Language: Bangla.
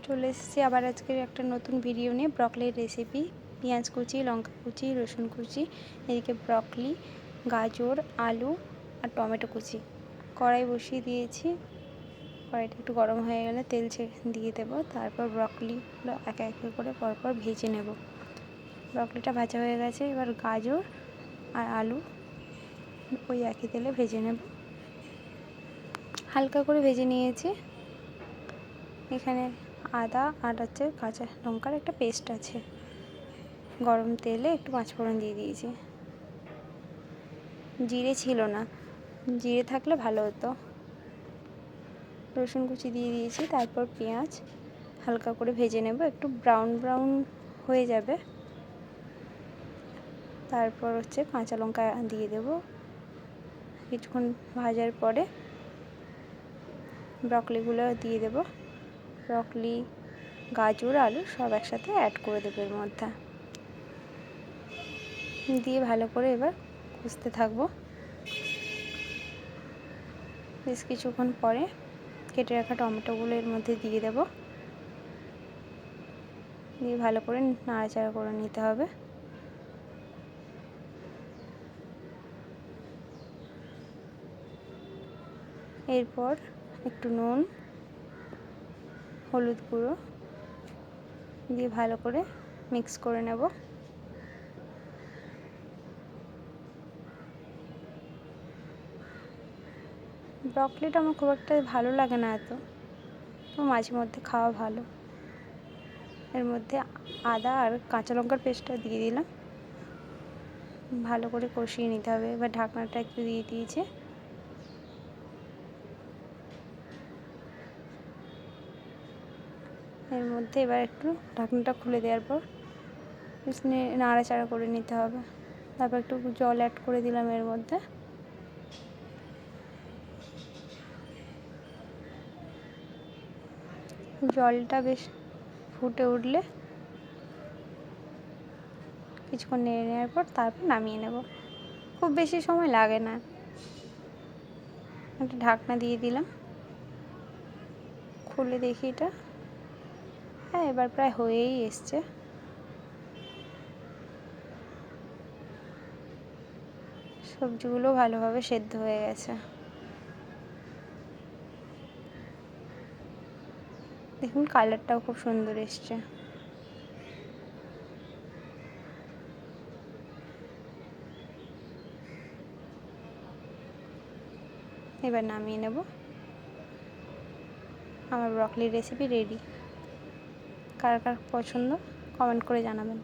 চলে এসেছি আবার আজকের একটা নতুন ভিডিও নিয়ে ব্রকলির রেসিপি। পেঁয়াজ কুচি, লঙ্কা কুচি, রসুন কুচি, এদিকে ব্রকলি, গাজর, আলু আর টমেটো কুচি। কড়াই বসিয়ে দিয়েছি। কড়াইটা একটু গরম হয়ে গেলে তেল দিয়ে দেবো। তারপর ব্রকলিগুলো একে একে করে পরপর ভেজে নেব। ব্রকলিটা ভাজা হয়ে গেছে, এবার গাজর আর আলু ওই একই তেলে ভেজে নেব। হালকা করে ভেজে নিয়েছি। এখানে আদা আর কাঁচা লঙ্কার একটা পেস্ট আছে। গরম তেলে একটু পাঁচফোড়ন দিয়ে দিয়েছি। জিরে ছিল না, জিরে থাকলে ভালো হতো। রসুন কুচি দিয়ে দিয়েছি। তারপর পেঁয়াজ হালকা করে ভেজে নেব, একটু ব্রাউন ব্রাউন হয়ে যাবে। তারপর কাঁচা লঙ্কা দিয়ে দেব। কিছুক্ষণ ভাজার পরে ব্রকলিগুলো দিয়ে দেব। ব্রকলি, গাজর, আলু সব একসাথে অ্যাড করে দেবো এর মধ্যে। দিয়ে ভালো করে এবার কষতে থাকবো। বেশ কিছুক্ষণ পরে কেটে রাখা টমেটোগুলো এর মধ্যে দিয়ে দেব। দিয়ে ভালো করে নাড়াচাড়া করে নিতে হবে। এরপর একটু নুন, হলুদ গুঁড়ো দিয়ে ভালো করে মিক্স করে নেব। ব্রকলিটা আমার খুব একটা ভালো লাগে না এত, তো মাঝে মধ্যে খাওয়া ভালো। এর মধ্যে আদা আর কাঁচা লঙ্কার পেস্টটা দিয়ে দিলাম। ভালো করে কষিয়ে নিতে হবে। এবার ঢাকনাটা একটু দিয়ে দিয়েছি। এর মধ্যে এবার একটু ঢাকনাটা খুলে দেওয়ার পর নাড়াচাড়া করে নিতে হবে। তারপর একটু জল অ্যাড করে দিলাম এর মধ্যে। জলটা বেশ ফুটে উঠলে কিছুক্ষণ নেড়ে নেওয়ার পর তারপর নামিয়ে নেব। খুব বেশি সময় লাগে না। একটা ঢাকনা দিয়ে দিলাম, খুলে দেখি এটা। হ্যাঁ, এবার প্রায় হয়েই এসছে। সবজিগুলো ভালোভাবে সেদ্ধ হয়ে গেছে। দেখুন কালারটাও খুব সুন্দর এসছে। এবার নামিয়ে নেব। আমার ব্রকলির রেসিপি রেডি। কার কার পছন্দ কমেন্ট করে জানাবেন।